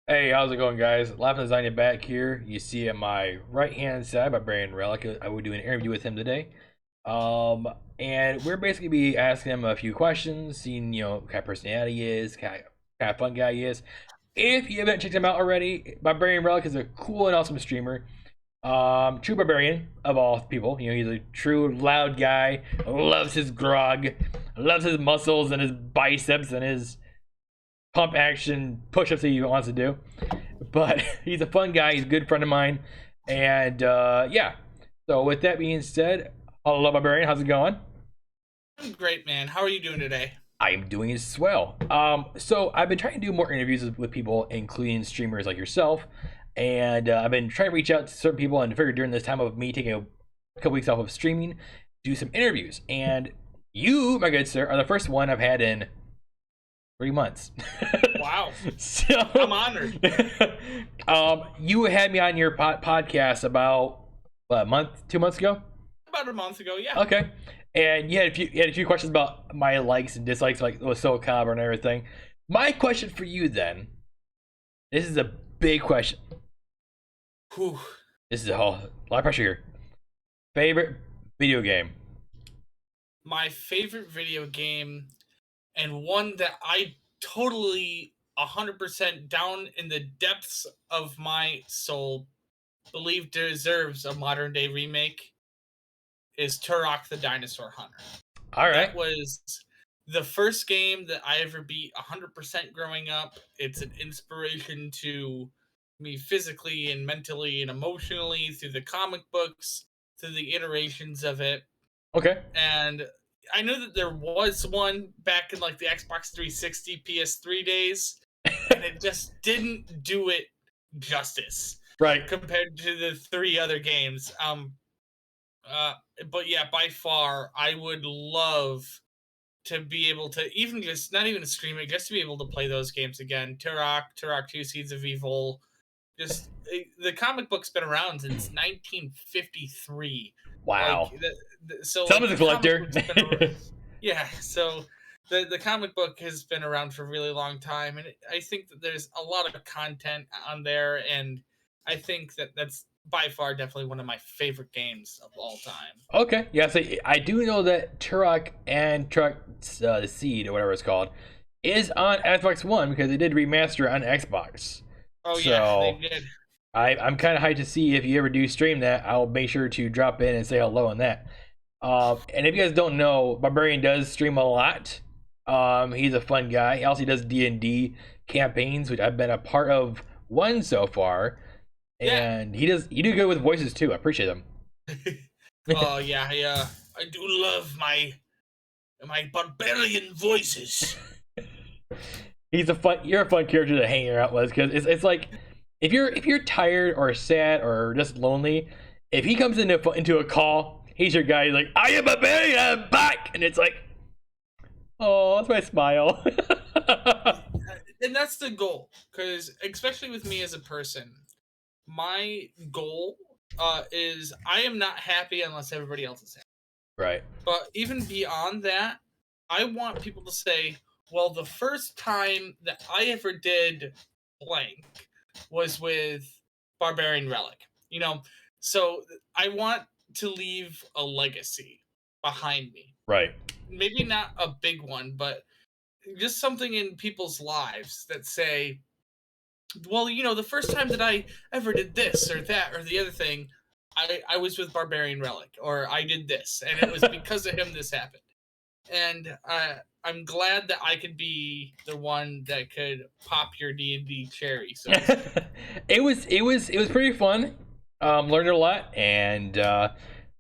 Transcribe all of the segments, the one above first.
Hey, how's it going, guys? Laughing Lasagna back here. You see at my right hand side, barbarian relic. I will do an interview with him today. Um, and we're basically be asking him a few questions, seeing what kind of personality he is, kind of fun guy he is. If you haven't checked him out already, Barbarian Relic is a cool and awesome streamer. True barbarian of all people. He's a true loud guy. Loves his grog, loves his muscles and his biceps and his pump action push-ups that he wants to do. But he's a fun guy. He's a good friend of mine. And yeah. So with that being said, hello, barbarian. How's it going? I'm great, man. How are you doing today? I'm doing as well. So I've been trying to do more interviews with people, including streamers like yourself. And I've been trying to reach out to certain people and figured during this time of me taking a couple weeks off of streaming, do some interviews. And you, my good sir, are the first one I've had in 3 months. Wow. So I'm honored. You had me on your podcast about what, a month, 2 months ago. About a month ago, yeah. Okay, and you had a few questions about my likes and dislikes, like with Soul Calibur and everything. My question for you then, this is a big question. Whew. This is a lot of pressure here. Favorite video game? My favorite video game, and one that I totally 100% down in the depths of my soul believe deserves a modern day remake, is Turok the Dinosaur Hunter. All right. That was the first game that I ever beat 100% growing up. It's an inspiration to me physically and mentally and emotionally through the comic books, through the iterations of it. Okay. And I know that there was one back in like the Xbox 360, PS3 days, and it just didn't do it justice Right. compared to the three other games. But yeah, by far, I would love to be able to even just not even to stream it, just to be able to play those games again. Turok 2, Seeds of Evil. Just the comic book's been around since 1953. Wow. Like, so Someone's a collector. Yeah, so the comic book has been around for a really long time, and I think that there's a lot of content on there, and I think that that's by far definitely one of my favorite games of all time. Okay, yeah. So I do know that Turok and Turok the Seed or whatever it's called is on Xbox One because they did remaster on Xbox. Oh So yeah, they did. I'm kind of hyped to see if you ever do stream that. I'll make sure to drop in and say hello on that. And if you guys don't know, Barbarian does stream a lot. He's a fun guy. He also does D&D campaigns, which I've been a part of one so far. Yeah. And you do good with voices too. I appreciate them. Oh yeah, I do love my barbarian voices. You're a fun character to hang out with because it's like if you're tired or sad or just lonely, if he comes into a call, he's your guy. He's like, I am a barbarian, I'm back, and it's like, oh, that's my smile. And that's the goal, because especially with me as a person, my goal is I am not happy unless everybody else is happy. Right. But even beyond that, I want people to say, well, the first time that I ever did blank was with Barbarian Relic. So I want to leave a legacy behind me. Right. Maybe not a big one, but just something in people's lives that say, well, the first time that I ever did this or that or the other thing, I was with Barbarian Relic, or I did this, and it was because of him this happened. And I'm glad that I could be the one that could pop your D&D cherry. So it was pretty fun. Learned a lot and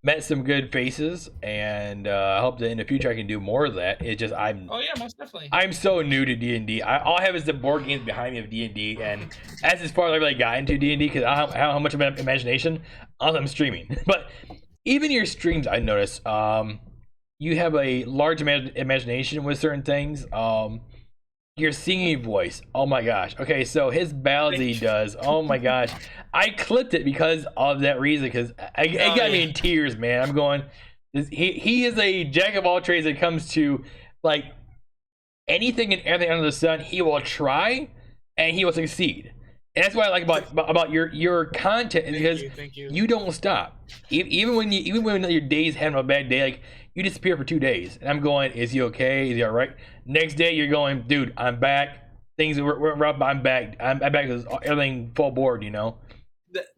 met some good faces, and I hope that in the future I can do more of that. It's just oh yeah, most definitely. I'm so new to D&D. All I have is the board games behind me of D&D, and that's as far as I really got into D&D because I don't have much of an imagination unless I'm streaming. But even your streams, I notice, you have a large imagination with certain things. Your singing voice, oh my gosh. Okay, so his ballads he does, oh my gosh. I clipped it because of that reason, because it got me in tears, man. I'm going, he is a jack of all trades when it comes to like anything and everything under the sun. He will try and he will succeed. And that's what I like about your content is Thank because you, thank you. you don't stop. Even when your day's having a bad day, like you disappear for 2 days, and I'm going, is he okay? Is he all right? Next day you're going, dude, I'm back. Things were rough. I'm back. I'm back. With everything full board. You know.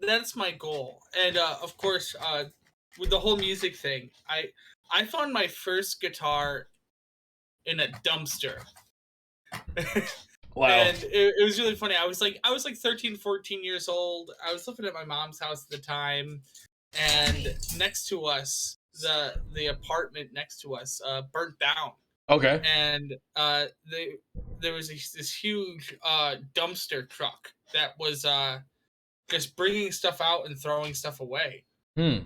That's my goal, and of course, with the whole music thing, I found my first guitar in a dumpster. Wow. And it was really funny. I was like 13, 14 years old. I was living at my mom's house at the time, and next to us, the apartment next to us burnt down, Okay. and there was this huge dumpster truck that was just bringing stuff out and throwing stuff away. Hmm.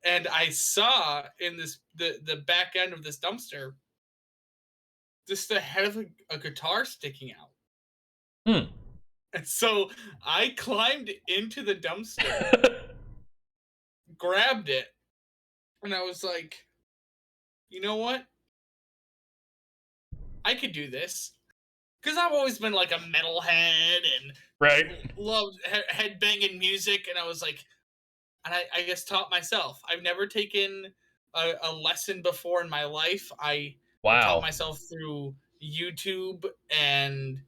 And I saw in the back end of this dumpster just the head of a guitar sticking out. Hmm. And so I climbed into the dumpster, grabbed it, and I was like, you know what? I could do this. Because I've always been like a metalhead and Right. loved head banging music. And I was like, and I guess taught myself. I've never taken a lesson before in my life. I taught Wow. myself through YouTube and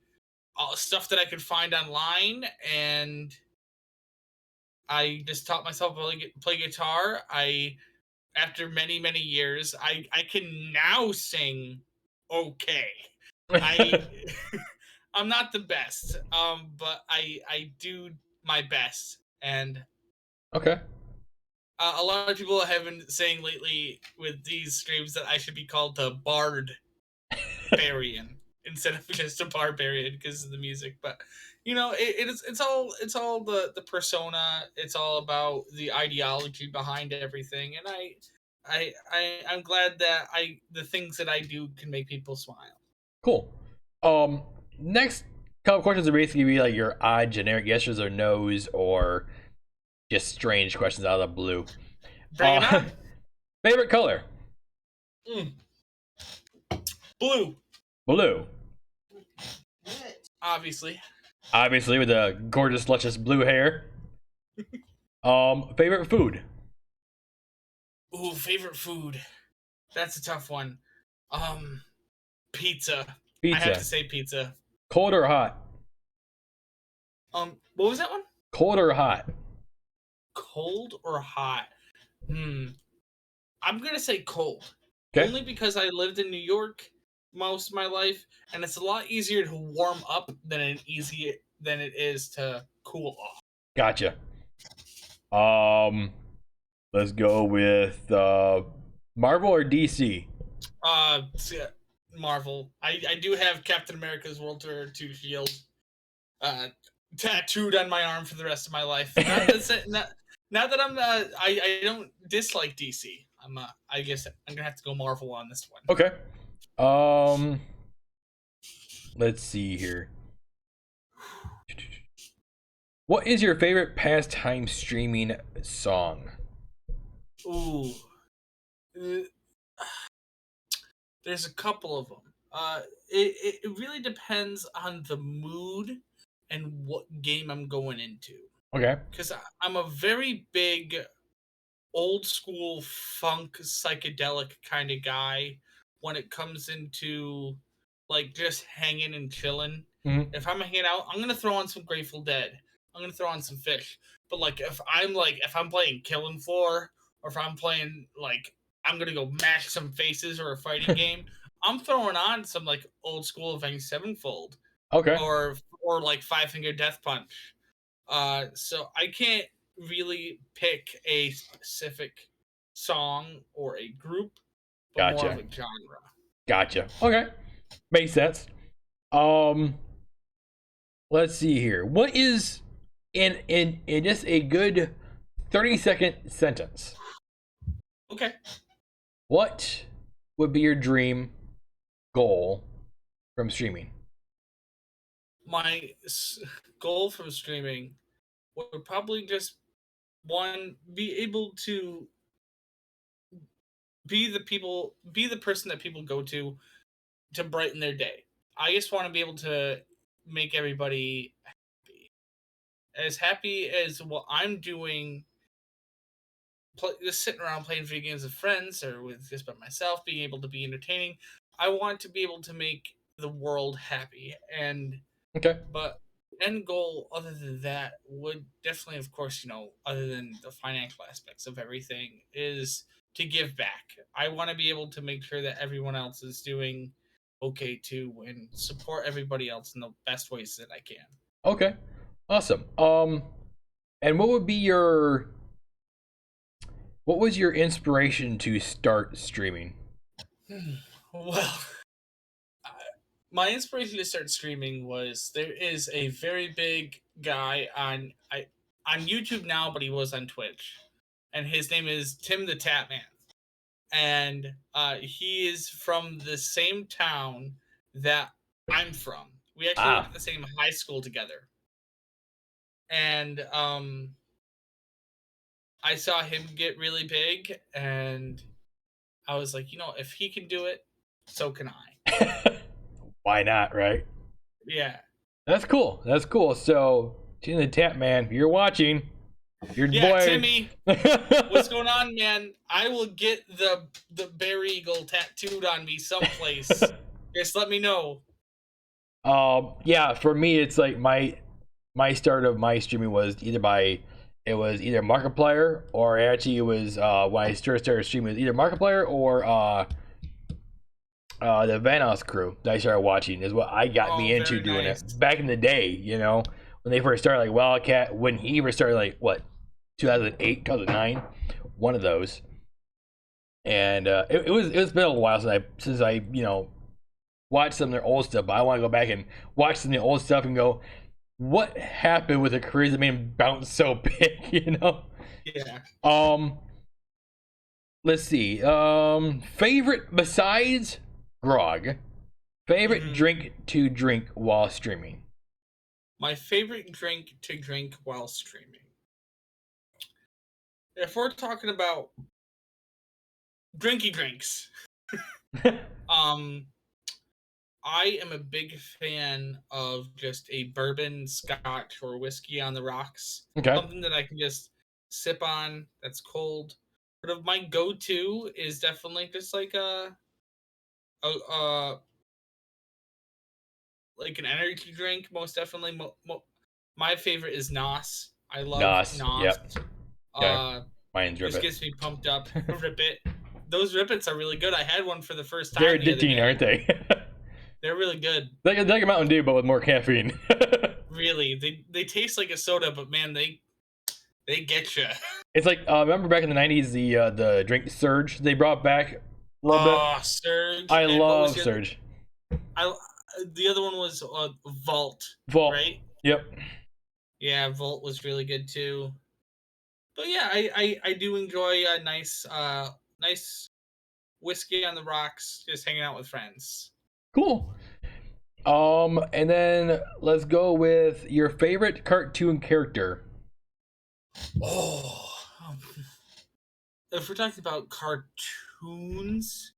all stuff that I could find online. And I just taught myself to play guitar. After many many years, I can now sing okay. I I'm not the best, but I do my best, and Okay. a lot of people have been saying lately with these streams that I should be called the barbarian instead of just a barbarian because of the music. But it's all the persona. It's all about the ideology behind everything, and I'm glad that the things that I do can make people smile. Cool. Next couple questions are basically be like your odd generic yeses or nos or just strange questions out of the blue. Bring it on. Favorite color? Mm. Blue, Blue. obviously. Obviously, with the gorgeous, luscious blue hair. Favorite food? Ooh, favorite food. That's a tough one. Um, Pizza. I have to Pizza. say pizza. Cold or hot? What was that one? Cold or hot? Cold or hot? Hmm. I'm gonna say cold, Okay. only because I lived in New York most of my life, and it's a lot easier to warm up than it is to cool off. Gotcha. Um, let's go with Marvel or DC. Yeah, Marvel. I do have Captain America's World War II shield uh, tattooed on my arm for the rest of my life. Not that I don't dislike DC. I guess I'm gonna have to go Marvel on this one. Okay. Um, let's see here. What is your favorite pastime streaming song? Ooh, uh, there's a couple of them. It really depends on the mood and what game I'm going into. Okay. Because I'm a very big old school funk psychedelic kind of guy when it comes into like just hanging and chilling. Mm-hmm. If I'm hanging out, I'm gonna throw on some Grateful Dead. I'm gonna throw on some Fish. But like if I'm playing Killing Floor or if I'm playing like I'm gonna go mash some faces or a fighting game, I'm throwing on some like old school Avenged Sevenfold Okay. or like Five Finger Death Punch. So I can't really pick a specific song or a group, but more of Gotcha. a genre. Gotcha. Okay. Makes sense. Um, let's see here. What is in just a good 30-second sentence? Okay. What would be your dream goal from streaming? My goal from streaming would probably just one be able to be the person that people go to brighten their day. I just want to be able to make everybody happy. as happy as what I'm doing, just sitting around playing video games with friends or with just by myself, being able to be entertaining. I want to be able to make the world happy, and Okay. but end goal other than that would definitely, of course, other than the financial aspects of everything, is to give back. I want to be able to make sure that everyone else is doing okay too, and support everybody else in the best ways that I can. Okay. Awesome. And what was your inspiration to start streaming? Well, my inspiration to start streaming was, there is a very big guy on YouTube now, but he was on Twitch, and his name is Tim the Tatman, and he is from the same town that I'm from. We actually went Ah. to the same high school together, and I saw him get really big, and I was like, if he can do it, so can I. Why not, right? Yeah. That's cool. That's cool. So, Tina the Tap Man, you're watching. Your Yeah, boy. Timmy, what's going on, man? I will get the Bear Eagle tattooed on me someplace. Just let me know. Yeah, for me, it's like my start of my streaming was either Markiplier, or actually it was when I first started streaming, it was either Markiplier or the Vanos crew that I started watching is what I got me Oh, into very doing nice. it back in the day. When they first started, like Wildcat, when he first started, like what, 2008, 2009, one of those. And it's been a while since I watched some of their old stuff, but I want to go back and watch some of the old stuff and go, what happened with the careers that made him bounce so big? Yeah. Let's see. Favorite besides grog. Favorite Mhm. drink to drink while streaming. My favorite drink to drink while streaming. If we're talking about drinky drinks, um, I am a big fan of just a bourbon, scotch, or whiskey on the rocks. Okay. Something that I can just sip on that's cold. But of my go-to is definitely just a like an energy drink. Most definitely, my favorite is Nos. I love Nos. Nos. Yep. Okay. Uh, Mine's just Ribbit. gets me pumped up. Rip it. Those ribbits are really good. I had one for the first They're time the other addicting, day. aren't they? They're really good. Like a Mountain Dew, but with more caffeine. Really, they taste like a soda, but man, they get you. It's like remember back in the '90s, the drink Surge they brought back a little bit. Oh, Surge, I and what was love the other? Surge. I the other one was Vault, Vault. right? Yep. Yeah, Vault was really good too. But yeah, I do enjoy a nice whiskey on the rocks, just hanging out with friends. Cool. And then let's go with your favorite cartoon character. Oh, if we're talking about cartoons,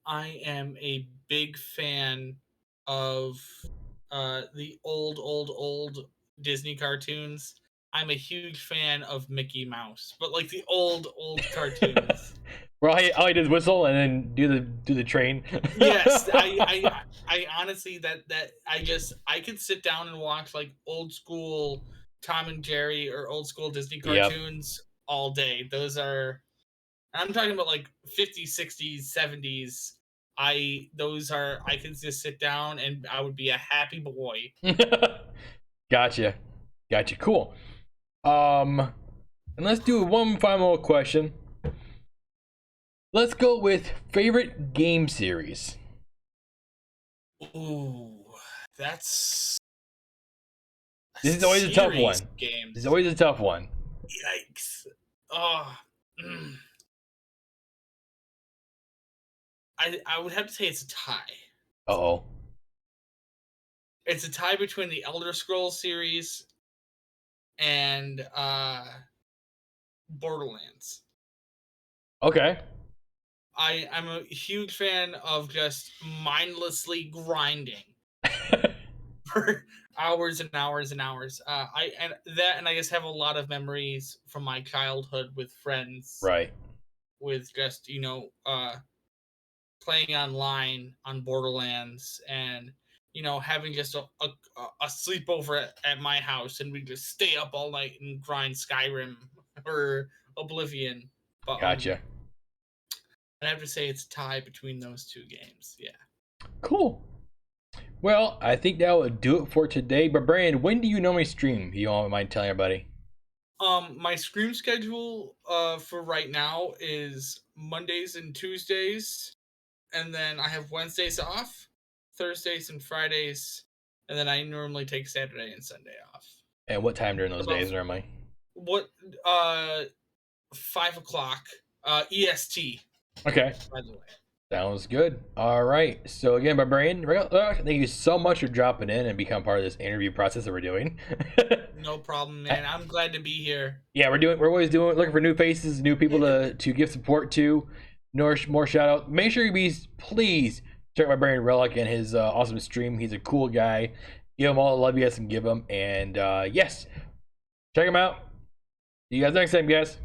I am a big fan of the old Disney cartoons. I'm a huge fan of Mickey Mouse, but like the old cartoons. Well, all he did is whistle and then do the train. Yes, I honestly, that I could sit down and watch like old school Tom and Jerry or old school Disney Yep. cartoons all day. Those are, I'm talking about like 50s, 60s, 70s. I could just sit down and I would be a happy boy. Gotcha. Gotcha. Cool. And let's do one final question. Let's go with favorite game series. Ooh, that's This is always a tough series one. This games. is always a tough one. Yikes. Oh, I would have to say it's a tie. Uh-oh. It's a tie between the Elder Scrolls series and Borderlands. Okay. I'm a huge fan of just mindlessly grinding. for hours and hours and hours. I just have a lot of memories from my childhood with friends, Right. with just playing online on Borderlands, and having just a sleepover at my house, and we just stay up all night and grind Skyrim or Oblivion. But Gotcha. I have to say it's a tie between those two games. Yeah. Cool. Well, I think that would do it for today. But Brandon, when do you normally stream? You don't mind telling everybody? My stream schedule for right now is Mondays and Tuesdays, and then I have Wednesdays off, Thursdays and Fridays, and then I normally take Saturday and Sunday off. And what time during those About days normally? what 5 o'clock EST, Okay. by the way. Sounds good. All right. So again, Barbarian, thank you so much for dropping in and become part of this interview process that we're doing. No problem, man. I'm glad to be here. Yeah, we're always looking for new faces, new people to give support to. More shout out. Make sure you please check out Barbarian Relic and his awesome stream. He's a cool guy. Give him all the love you guys can give him. And yes, check him out. See you guys next time, guys.